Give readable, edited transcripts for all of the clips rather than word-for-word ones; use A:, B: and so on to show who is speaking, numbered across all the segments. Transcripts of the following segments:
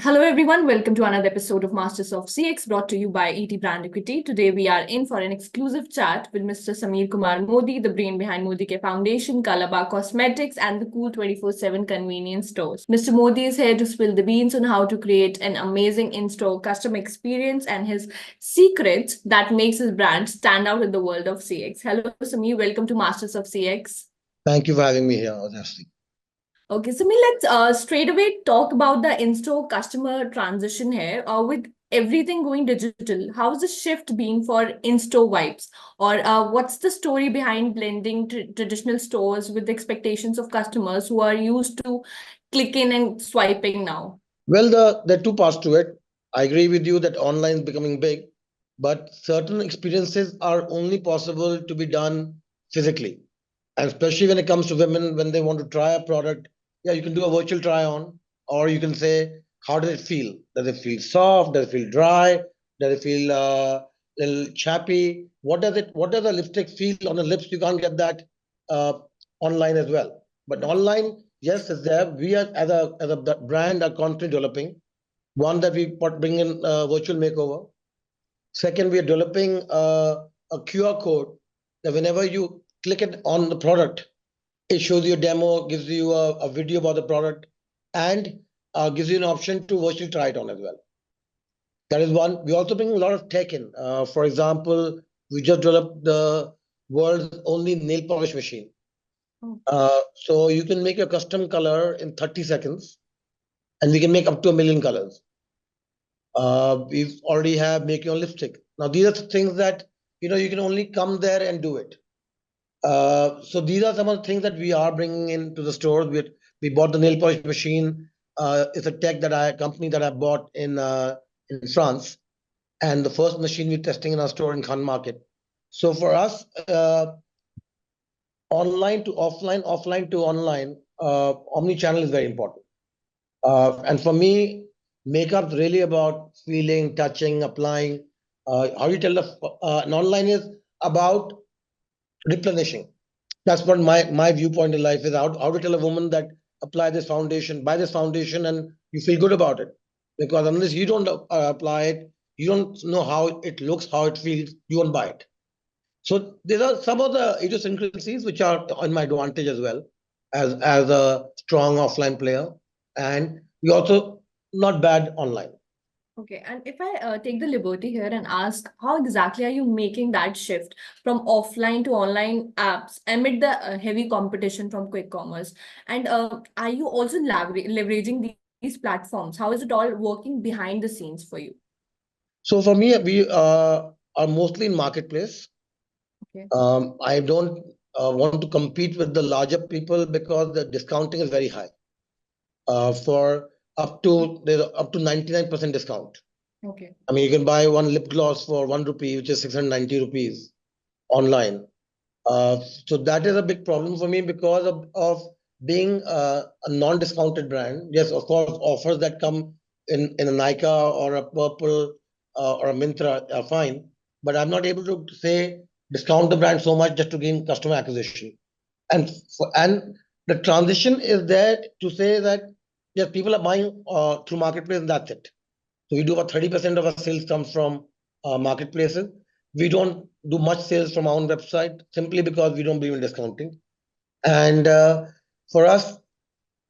A: Hello everyone, welcome to another episode of Masters of CX brought to you by ETBrandEquity. Today we are in for an exclusive chat with Mr. Samir K Modi, the brain behind Modi K Foundation, Colorbar Cosmetics and the cool 24/7 convenience stores. Mr. Modi is here to spill the beans on how to create an amazing in-store customer experience and his secrets that makes his brand stand out in the world of CX. Hello Samir, welcome to Masters of CX.
B: Thank you for having me here, honestly.
A: Okay, so let's straight away talk about the in-store customer transition here. With everything going digital, how's the shift being for in-store vibes? Or what's the story behind blending traditional stores with the expectations of customers who are used to clicking and swiping now?
B: Well, there are two parts to it. I agree with you that online is becoming big, but certain experiences are only possible to be done physically. And especially when it comes to women, when they want to try a product, yeah, you can do a virtual try on, or you can say, how does it feel? Does it feel soft? Does it feel dry? Does it feel little chappy? What does a lipstick feel on the lips? You can't get that uh, online as well. But online, yes, it's there. We are as a brand are constantly developing. One that we bring in virtual makeover. Second, we are developing a QR code that whenever you click it on the product, it shows you a demo, gives you a video about the product, and gives you an option to virtually try it on as well. That is one. We also bring a lot of tech in. For example, we just developed the world's only nail polish machine. So you can make a custom color in 30 seconds, and we can make up to 1 million colors. We've already have making on lipstick. Now these are things that you can only come there and do it. So these are some of the things that we are bringing into the stores. We bought the nail polish machine. It's a company that I bought in France, and the first machine we're testing in our store in Khan Market. So for us, online to offline, offline to online, omni-channel is very important. And for me, makeup's really about feeling, touching, applying. How you tell and online is about replenishing. That's what my viewpoint in life is. How to tell a woman that apply this foundation, buy this foundation, and you feel good about it. Because unless you don't apply it, you don't know how it looks, how it feels, you won't buy it. So these are some of the idiosyncrasies which are on my advantage as well as a strong offline player. And we also not bad online.
A: Okay, and if I take the liberty here and ask, how exactly are you making that shift from offline to online apps amid the heavy competition from quick commerce? And are you also leveraging these platforms? How is it all working behind the scenes for you?
B: So for me, we are mostly in marketplace.
A: Okay.
B: I don't want to compete with the larger people because the discounting is very high. For there's up to 99% discount.
A: Okay.
B: I mean, you can buy one lip gloss for 1 rupee, which is 690 rupees online. So that is a big problem for me because of being a non-discounted brand. Yes, of course, offers that come in a Nykaa or a Purple or a Myntra are fine, but I'm not able to say discount the brand so much just to gain customer acquisition. And the transition is there to say that yes, people are buying through marketplace and that's it. So we do about 30% of our sales comes from marketplaces. We don't do much sales from our own website simply because we don't believe in discounting. And for us,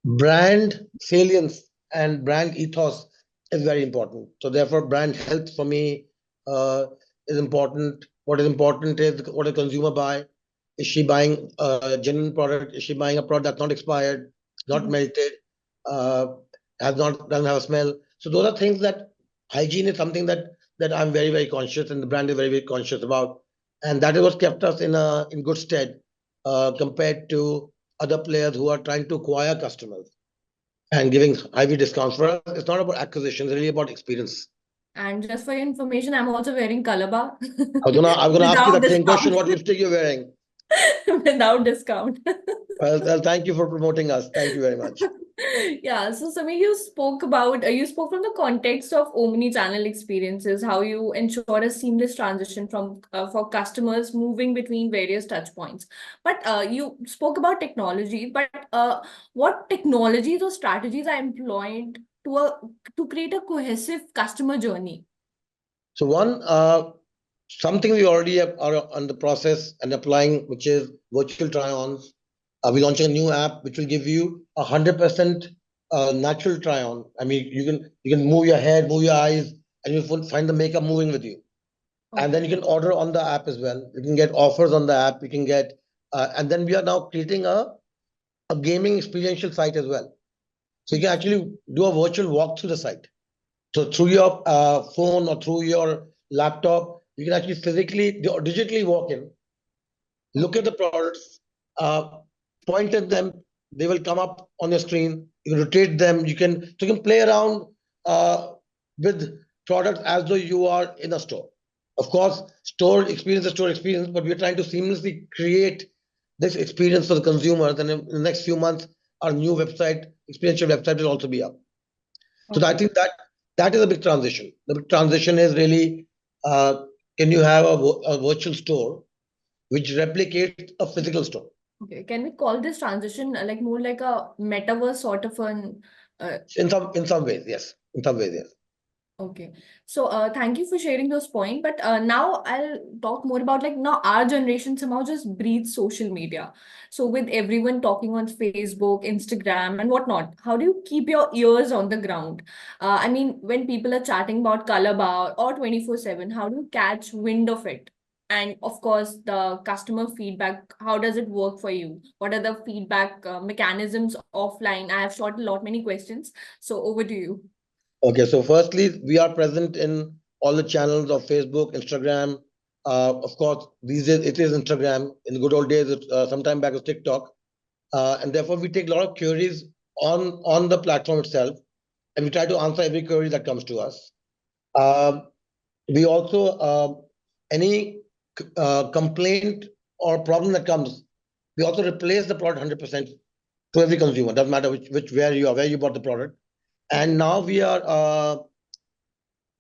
B: brand salience and brand ethos is very important. So therefore, brand health for me is important. What is important is what a consumer buy. Is she buying a genuine product? Is she buying a product that's not expired, not melted, uh, doesn't have a smell? So those are things that hygiene is something that I'm very, very conscious and the brand is very, very conscious about. And that is what kept us in good stead compared to other players who are trying to acquire customers and giving heavy discounts. For us, it's not about acquisition, it's really about experience.
A: And just for your information, I'm also wearing Colorbar.
B: I was gonna ask you
A: Without
B: that same question,
A: discount.
B: what lipstick you're wearing?
A: Without discount.
B: Well, thank you for promoting us. Thank you very much.
A: Yeah, so Samir, you spoke from the context of omni-channel experiences, how you ensure a seamless transition from for customers moving between various touch points. But you spoke about technology, but what technologies or strategies are employed to create a cohesive customer journey?
B: So one, something we already are on the process and applying, which is virtual try-ons. We're launching a new app which will give you 100% natural try-on. I mean, you can move your head, move your eyes, and you'll find the makeup moving with you. And then you can order on the app as well. You can get offers on the app. You can get, and then we are now creating a gaming experiential site as well. So you can actually do a virtual walk through the site. So through your phone or through your laptop, you can actually physically or digitally walk in, look at the products, uh, point at them. They will come up on your screen. You can rotate them. You can play around with products as though you are in a store. Of course, store experience is store experience, but we're trying to seamlessly create this experience for the consumers. And in the next few months, our new website, experiential website, will also be up. So I think that is a big transition. The big transition is really, uh, can you have a virtual store which replicates a physical store?
A: Okay, can we call this transition like more like a metaverse sort of an
B: In some ways, yes. In some ways, yes.
A: Okay. So thank you for sharing those points. But now I'll talk more about like now our generation somehow just breathes social media. So with everyone talking on Facebook, Instagram, and whatnot, how do you keep your ears on the ground? I mean, when people are chatting about Colorbar or 24/7, how do you catch wind of it? And of course, the customer feedback, how does it work for you? What are the feedback mechanisms offline? I have shot a lot many questions. So over to you.
B: Okay, so firstly, we are present in all the channels of Facebook, Instagram. Of course, these days it is Instagram. In the good old days, some time back it was TikTok. And therefore, we take a lot of queries on the platform itself, and we try to answer every query that comes to us. We also, any complaint or problem that comes, we also replace the product 100% to every consumer. Doesn't matter where you are, where you bought the product. And now we are,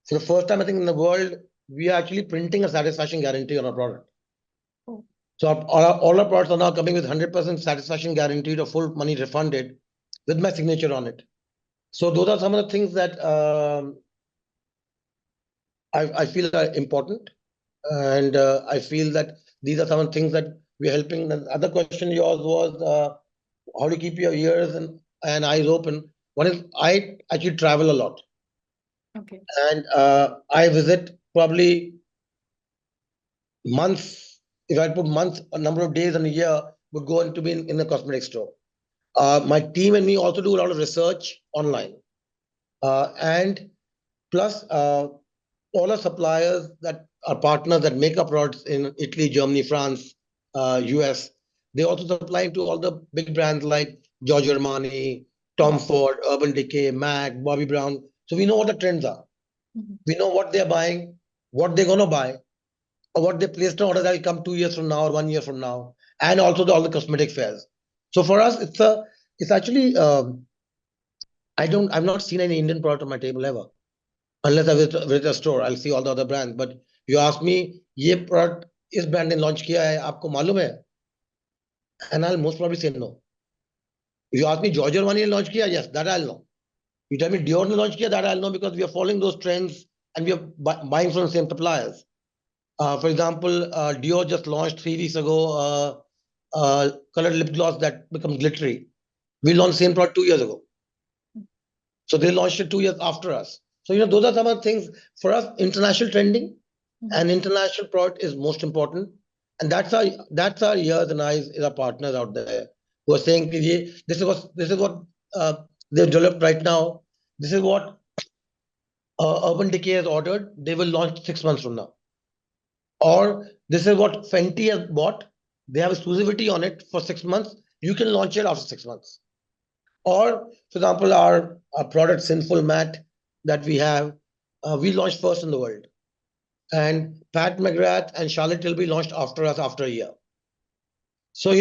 B: for the first time, I think in the world, we are actually printing a satisfaction guarantee on our product.
A: Oh.
B: So all our products are now coming with 100% satisfaction guaranteed or full money refunded with my signature on it. So those are some of the things that I feel are important. And I feel that these are some of the things that we're helping. The other question yours was how to keep your ears and eyes open. One is I actually travel a lot.
A: Okay.
B: And I visit probably months. If I put months, a number of days in a year would go into being in a cosmetic store. My team and me also do a lot of research online. And plus, all our suppliers that are partners that make our products in Italy, Germany, France, US, they also supply to all the big brands like Giorgio Armani, Tom Ford, Urban Decay, MAC, Bobby Brown. So we know what the trends are. We know what they're buying, what they're going to buy, or what they placed an order that will come 2 years from now or 1 year from now, and also all the cosmetic fairs. So for us, it's actually I've not seen any Indian product on my table ever. Unless I visit a store, I'll see all the other brands. But you ask me, ये product इस brand ने launch किया है, आपको मालूम है? And I'll most probably say no. If you ask me, Giorgio Armani ने launch किया, yes, that I'll know. You tell me Dior ने launch किया, that I'll know because we are following those trends and we are buying from the same suppliers. For example, Dior just launched 3 weeks ago colored lip gloss that becomes glittery. We launched the same product 2 years ago. So they launched it 2 years after us. So, those are some of the things for us. International trending and international product is most important. And that's our ears and eyes is our partners out there who are saying, this is what they've developed right now. This is what Urban Decay has ordered. They will launch 6 months from now. Or this is what Fenty has bought. They have exclusivity on it for 6 months. You can launch it after 6 months. Or, for example, our product Sinful Matte that we have, we launched first in the world. And Pat McGrath and Charlotte will be launched after us after a year. So, I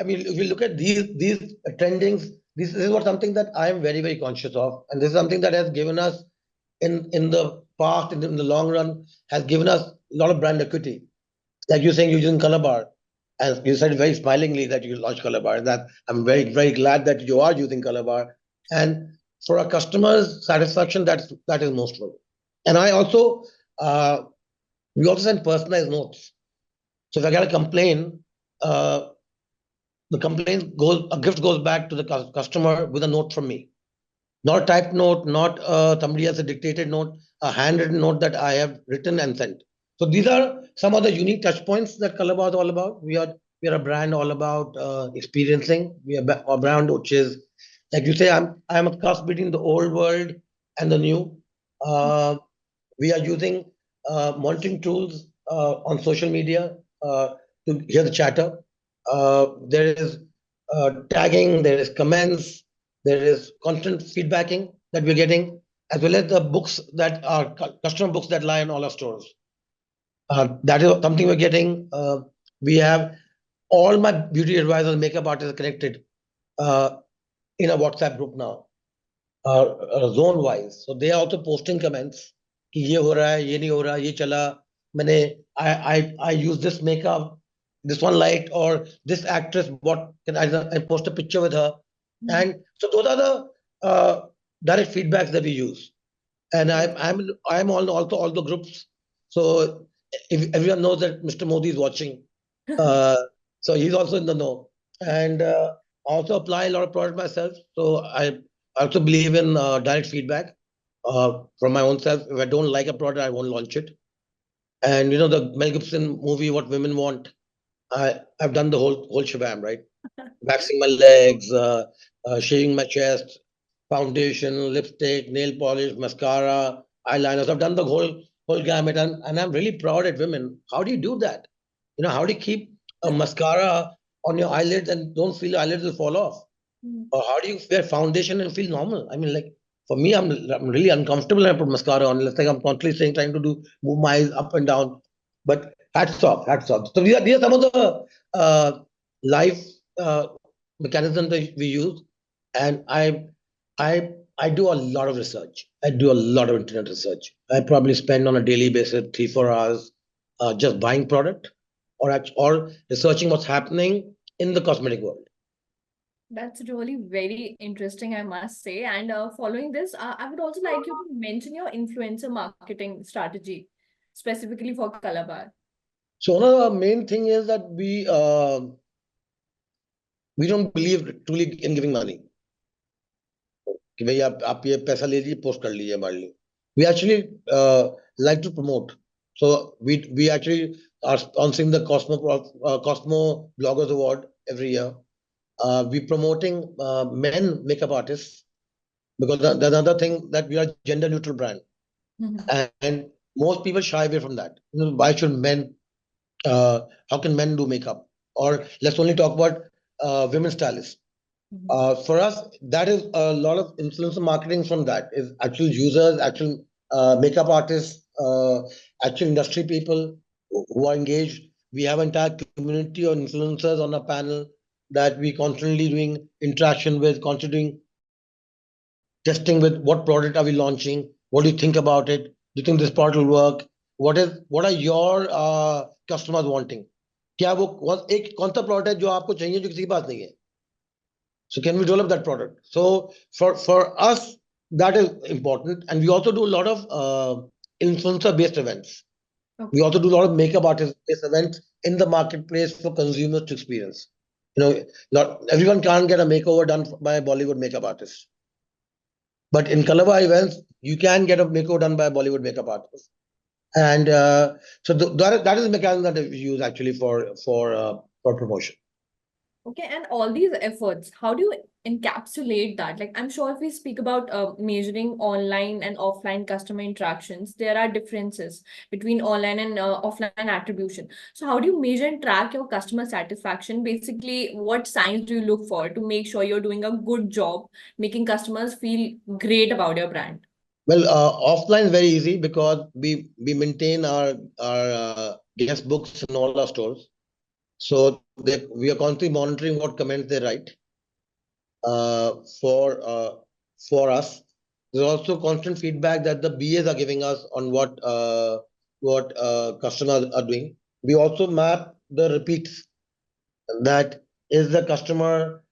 B: mean, if you look at these trendings, this is what something that I am very, very conscious of. And this is something that has given us in the past, in the long run, has given us a lot of brand equity. Like you're saying, you're using Colorbar. And you said very smilingly that you launched Colorbar. And that I'm very, very glad that you are using Colorbar. And for our customers' satisfaction, that is most important. And I also we also send personalized notes. So if I get a complaint, the complaint goes, a gift goes back to the customer with a note from me. Not a typed note, not somebody else a dictated note, a handwritten note that I have written and sent. So these are some of the unique touch points that Colorbar is all about. We are a brand all about experiencing. We are a brand which is, like you say, I'm a cross between the old world and the new. Uh, we are using monitoring tools on social media to hear the chatter. There is tagging, there is comments, there is constant feedbacking that we're getting, as well as the books that are customer books that lie in all our stores. That is something we're getting. We have all my beauty advisors, makeup artists connected uh, in a WhatsApp group now, zone wise. So they are also posting comments कि ये हो रहा है, ये नहीं हो रहा, ये चला, मैंने I use this makeup, this one light, or this actress, what can I post a picture with her. And so those are the direct feedbacks that we use. And I'm on also all the groups. So if everyone knows that Mr. Modi is watching, uh, so he's also in the know. And I also apply a lot of product myself. So I also believe in direct feedback from my own self. If I don't like a product, I won't launch it. And you know the Mel Gibson movie, What Women Want. I've done the whole shabam, right? Waxing my legs, shaving my chest, foundation, lipstick, nail polish, mascara, eyeliners. I've done the whole gamut, and I'm really proud at women. How do you do that? You know, how do you keep a mascara on your eyelids and don't feel your eyelids will fall off? Or how do you wear foundation and feel normal? I mean, like for me, I'm really uncomfortable when I put mascara on. It's like I'm constantly saying, trying to move my eyes up and down. But hats off, hats off. So these are some of the life uh, mechanisms that we use, and I do a lot of research. I do a lot of internet research. I probably spend on a daily basis 3-4 hours just buying product or researching what's happening in the cosmetic world.
A: That's really very interesting, I must say. And following this, I would also like you to mention your influencer marketing strategy, specifically for Colorbar.
B: So one of the main thing is that we don't believe truly in giving money. कि भाई आप ये पैसा ले लीजिए post कर लीजिए हमारे लिए. We actually like to promote. So we actually are sponsoring the Cosmo Bloggers Award every year. We promoting men makeup artists because there's another thing that we are gender neutral brand, and most people shy away from that. You know, why should men? How can men do makeup? Or let's only talk about women stylists. For us, that is a lot of influencer marketing from that is actual users, actual makeup artists, actual industry people who are engaged. We have an entire community of influencers on a panel that we constantly doing interaction with, constantly doing testing with what product are we launching, what do you think about it, do you think this product will work, what are your customers wanting, क्या वो एक कौन सा product है जो आपको चाहिए जो किसी के पास नहीं है. So can we develop that product? So for us, that is important. And we also do a lot of influencer-based events.
A: Okay.
B: We also do a lot of makeup artist-based events in the marketplace for consumers to experience. You know, not everyone can't get a makeover done by a Bollywood makeup artist. But in Colorbar events, you can get a makeover done by a Bollywood makeup artist. And so that is the mechanism that we use actually for promotion.
A: Okay, and all these efforts, how do you encapsulate that? Like, I'm sure if we speak about measuring online and offline customer interactions, there are differences between online and offline attribution. So, how do you measure and track your customer satisfaction? Basically, what signs do you look for to make sure you're doing a good job making customers feel great about your brand?
B: Well, offline is very easy because we maintain our guest books in all our stores. So we are constantly monitoring what comments they write uh, for uh, for us. There's also constant feedback that the BAs are giving us on what customers are doing. We also map the repeats. That is the customer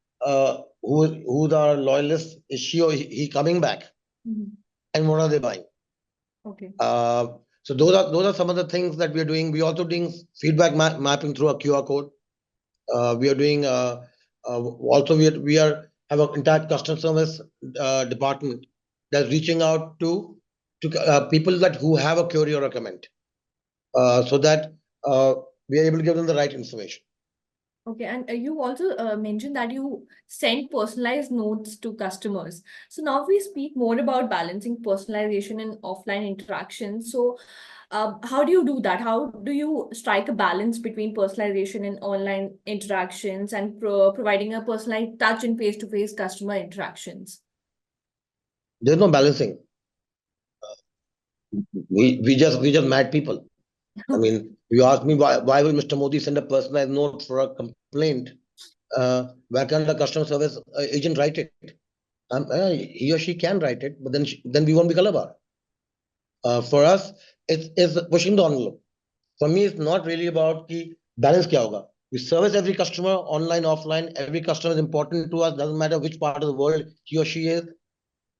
B: who's our loyalist? Is she or he coming back?
A: Mhm.
B: And what are they buying?
A: Okay.
B: So those are some of the things that we are doing. We also doing feedback mapping through a QR code. We are doing also we are have an entire customer service department that's reaching out to people that who have a query or a comment, so that we are able to give them the right information.
A: Okay, and you also mentioned that you send personalized notes to customers. So now we speak more about balancing personalization and offline interactions. So how do you do that? How do you strike a balance between personalization and online interactions and providing a personalized touch in face-to-face customer interactions?
B: There's no balancing. We just mad people. I mean, you ask me why will Mr. Modi send a personalized note for a complaint? Why can't the customer service agent write it? He or she can write it, but then we won't be Colorbar. For us, it's pushing the envelope. For me, it's not really about the balance kya hoga. We service every customer online, offline. Every customer is important to us. Doesn't matter which part of the world he or she is.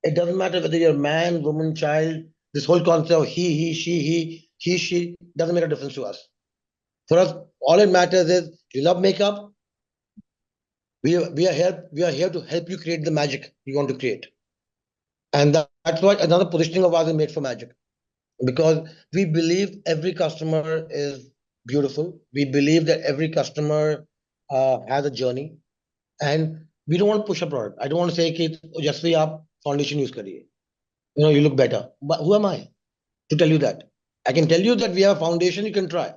B: It doesn't matter whether you're man, woman, child. This whole concept of she doesn't make a difference to us. For us, all it matters is you love makeup. We are here to help you create the magic you want to create. And that's why another positioning of ours is made for magic. Because we believe every customer is beautiful. We believe that every customer has a journey, and we don't want to push a product. I don't want to say कि just we आप foundation use करिए. You look better. But who am I to tell you that? I can tell you that we have a foundation you can try.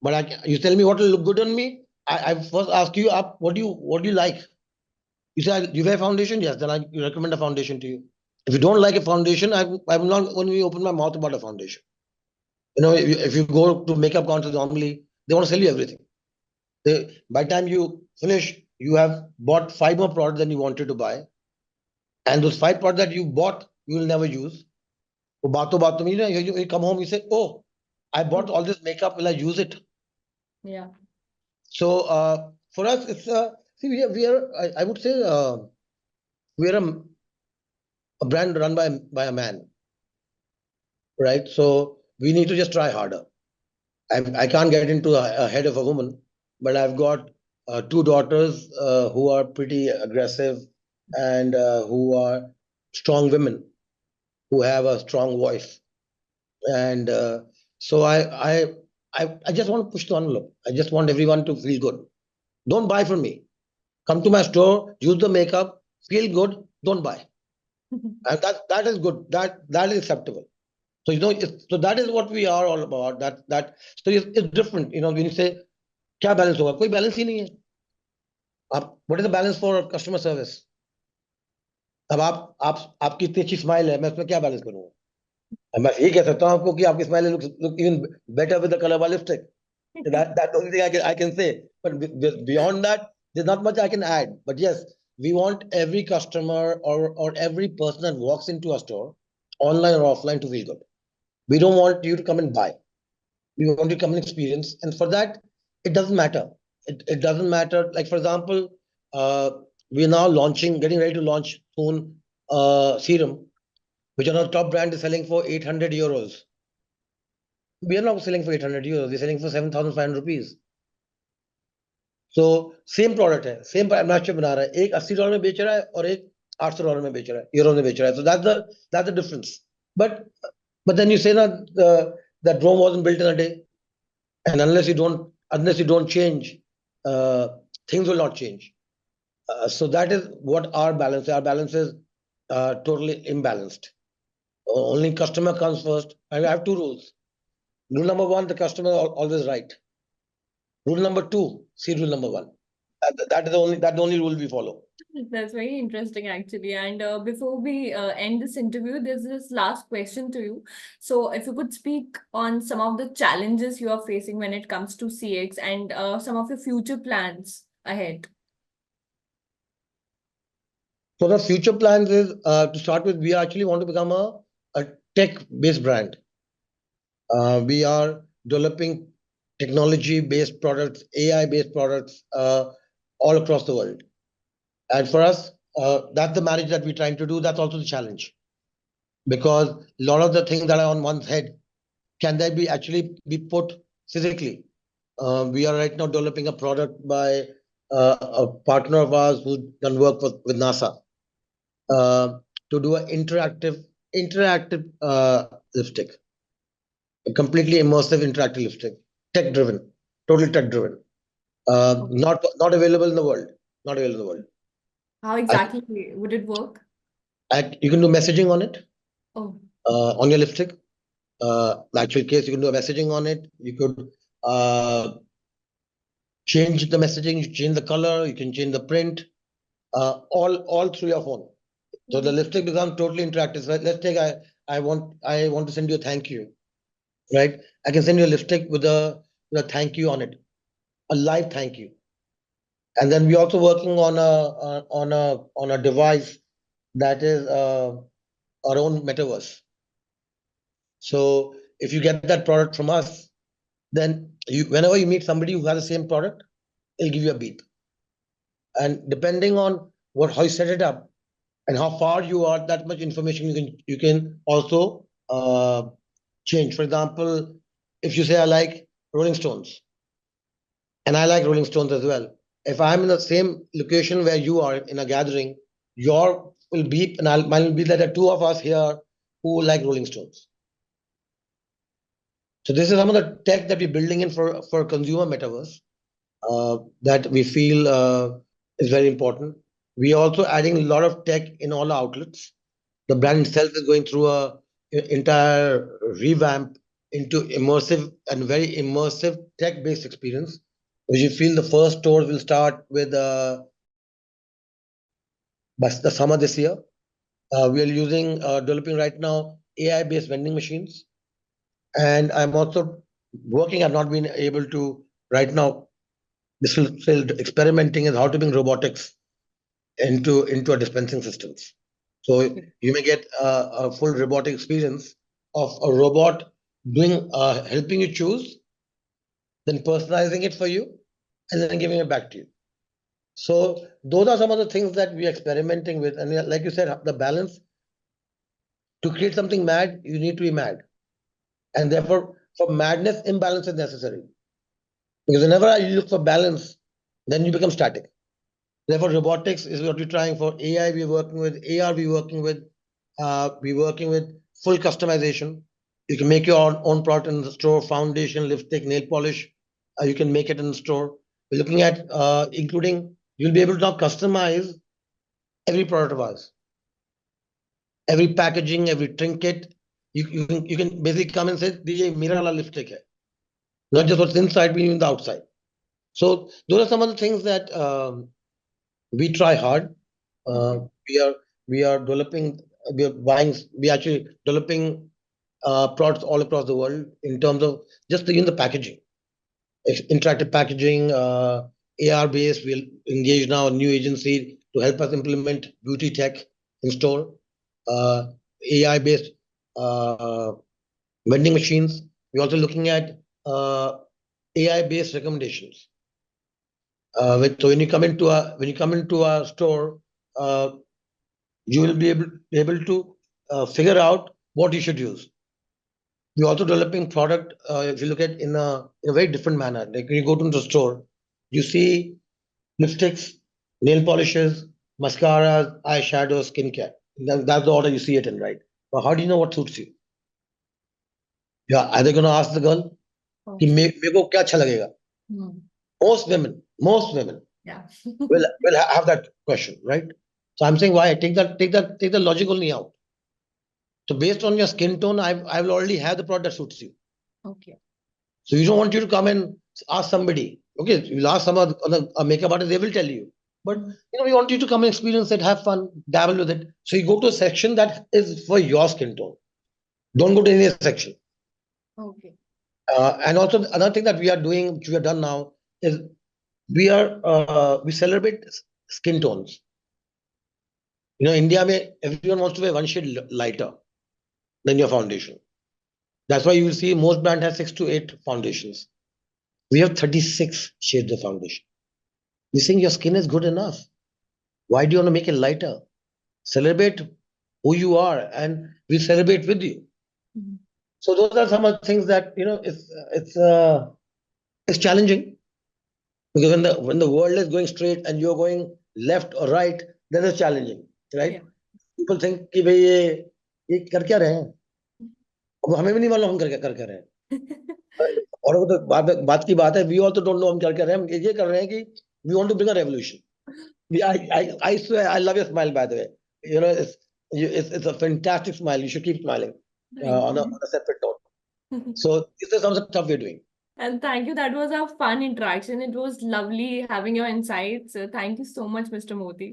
B: But you tell me what will look good on me. I first ask you up what do you like? You say you wear foundation, yes. Then I recommend a foundation to you. If you don't like a foundation, I'm not going to open my mouth about a foundation. If you go to makeup counters normally, they want to sell you everything. By the time you finish, you have bought 5 more products than you wanted to buy, and those 5 products that you bought, you will never use. So, bato mein, you come home, you say, "Oh, I bought all this makeup. Will I use it?"
A: Yeah.
B: So, for us, it's see, we are I would say we are a brand run by a man, right? So we need to just try harder. I can't get into a head of a woman, but I've got 2 daughters who are pretty aggressive and who are strong women who have a strong voice. And so I just want to push the envelope. I just want everyone to feel good. Don't buy from me. Come to my store, use the makeup, feel good. Don't buy. And that is good. That is acceptable. So so that is what we are all about. So it's different. When you say क्या balance होगा कोई balance ही नहीं है आप what is the balance for customer service अब आपकी इतनी अच्छी स्माइल है मैं उसमें क्या बैलेंस करूंगा अब मैं ये कह सकता हूँ आपको कि आपकी smile look even better with the colour वाला lipstick that's the only thing I can say but beyond that there's not much I can add but yes we want every customer or every person that walks into a store online or offline to feel good we don't want you to come and buy we want to come and experience and for that it doesn't matter it doesn't matter like for example uh, we are now getting ready to launch soon serum which our top brand is selling for 800 euros we are not selling for 800 euros we're selling for 7,500 rupees so same product है same match बना रहा है एक $80 में बेच रहा है और एक $800 में बेच रहा है यूरो में बेच रहा है so that's the difference but then you say that that Rome wasn't built in a day and unless you don't change things will not change so that is what our balance is totally imbalanced only customer comes first and I have 2 rules rule number 1 the customer always right rule number 2 see rule number 1 that the only rule we follow.
A: That's very interesting, actually. And before we end this interview, there's this last question to you. So, if you could speak on some of the challenges you are facing when it comes to CX and some of your future plans ahead.
B: So the future plans is to start with we actually want to become a tech based brand. We are developing technology based products AI based products all across the world And for us, that's the marriage that we're trying to do. That's also the challenge, because a lot of the things that are on one's head, can they be actually be put physically? We are right now developing a product by a partner of ours who's done work with NASA uh, to do an interactive lipstick, a completely immersive interactive lipstick, tech driven, totally tech driven. Not available in the world. Not available in the world.
A: How
B: I,
A: exactly would it work?
B: you can do messaging on it,
A: Oh,
B: on your lipstick. Actual case, you can do a messaging on it. You could change the messaging, you change the color, you can change the print, all through your phone. So the lipstick becomes totally interactive. So let's take I want to send you a thank you, right? I can send you a lipstick with a thank you on it, a live thank you. And then we're also working on a device that is our own metaverse. So if you get that product from us, then whenever you meet somebody who has the same product, it'll give you a beep. And depending on how you set it up and how far you are, that much information you can also change. For example, if you say I like Rolling Stones, and I like Rolling Stones as well. If I'm in the same location where you are in a gathering, your will beep, and mine will be that there are two of us here who like Rolling Stones. So this is some of the tech that we're building in for consumer metaverse that we feel is very important. We are also adding a lot of tech in all our outlets. The brand itself is going through entire revamp into immersive and very immersive tech-based experience, which you feel the first stores will start with by the summer this year. We are developing right now AI-based vending machines, and I'm also working. I've not been able to right now. This will still experimenting is how to bring robotics into our dispensing systems. So you may get a full robotic experience of a robot doing helping you choose, then personalizing it for you, and then giving it back to you. So those are some of the things that we are experimenting with. And like you said, the balance to create something mad, you need to be mad. And therefore, for madness, imbalance is necessary. Because whenever you look for balance, then you become static. Therefore, robotics is what we're trying for. AI, we're working with. AR, we're working with full customization. You can make your own product in the store, foundation, lipstick, nail polish. You can make it in the store. We're looking at including, you'll be able to now customize every product of ours, every packaging, every trinket. You can basically come and say, DJ, mera wala lipstick hai. Not just what's inside, but even the outside. So those are some of the things that we try hard. We are developing, we actually developing products all across the world in terms of just the packaging, interactive packaging, AR based. We'll engage now a new agency to help us implement beauty tech in store, AI based uh, vending machines. We're also looking at AI based recommendations. So when you come into a store, uh, you will be able to figure out what you should use. We're also developing product. If you look at in a very different manner, like when you go to the store, you see lipsticks, nail polishes, mascaras, eyeshadows, skincare. That's the order you see it in, right? But how do you know what suits you? Yeah, are they going to ask the girl कि मेरे को क्या अच्छा लगेगा? Most women
A: Yeah.
B: will have that question, right? So I'm saying why take the logic only out. So based on your skin tone, I will already have the product that suits you.
A: Okay.
B: So you don't want you to come and ask somebody. Okay, you'll ask some other a makeup artist, they will tell you. But we want you to come and experience it, have fun, dabble with it. So you go to a section that is for your skin tone. Don't go to any section.
A: Okay.
B: And also another thing that we are doing, which we have done now, is we celebrate skin tones. India, everyone wants to wear one shade lighter than your foundation. That's why you will see most brand has 6 to 8 foundations. We have 36 shades of foundation. We think your skin is good enough. Why do you want to make it lighter? Celebrate who you are, and we celebrate with you.
A: Mhm.
B: So those are some of the things that it's challenging, because when the world is going straight and you're going left or right, then it's challenging, right?
A: Yeah.
B: People think कि भाई ये कर क्या रहे हैं, अब हमें भी नहीं मालूम हम कर क्या रहे हैं। और वो तो बात की बात है, वी ऑल्सो डोंट नो हम क्या कर रहे हैं। हम ये कर रहे हैं कि we want to bring a revolution. I swear, I love your smile, by the way. You know, it's a fantastic smile. You should keep smiling
A: Thank
B: on
A: you.
B: a separate note. So this is some of the stuff we're doing.
A: And thank you. That was a fun interaction. It was lovely having your insights. Thank you so much, Mr. Modi.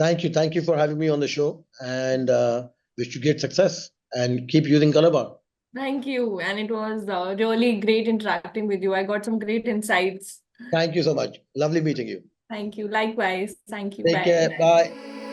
B: Thank you for having me on the show, and wish you great success and keep using Colorbar.
A: Thank you. And it was really great interacting with you. I got some great insights.
B: Thank you so much. Lovely meeting you.
A: Thank you. Likewise. Thank you.
B: Take
A: Bye.
B: care. Bye.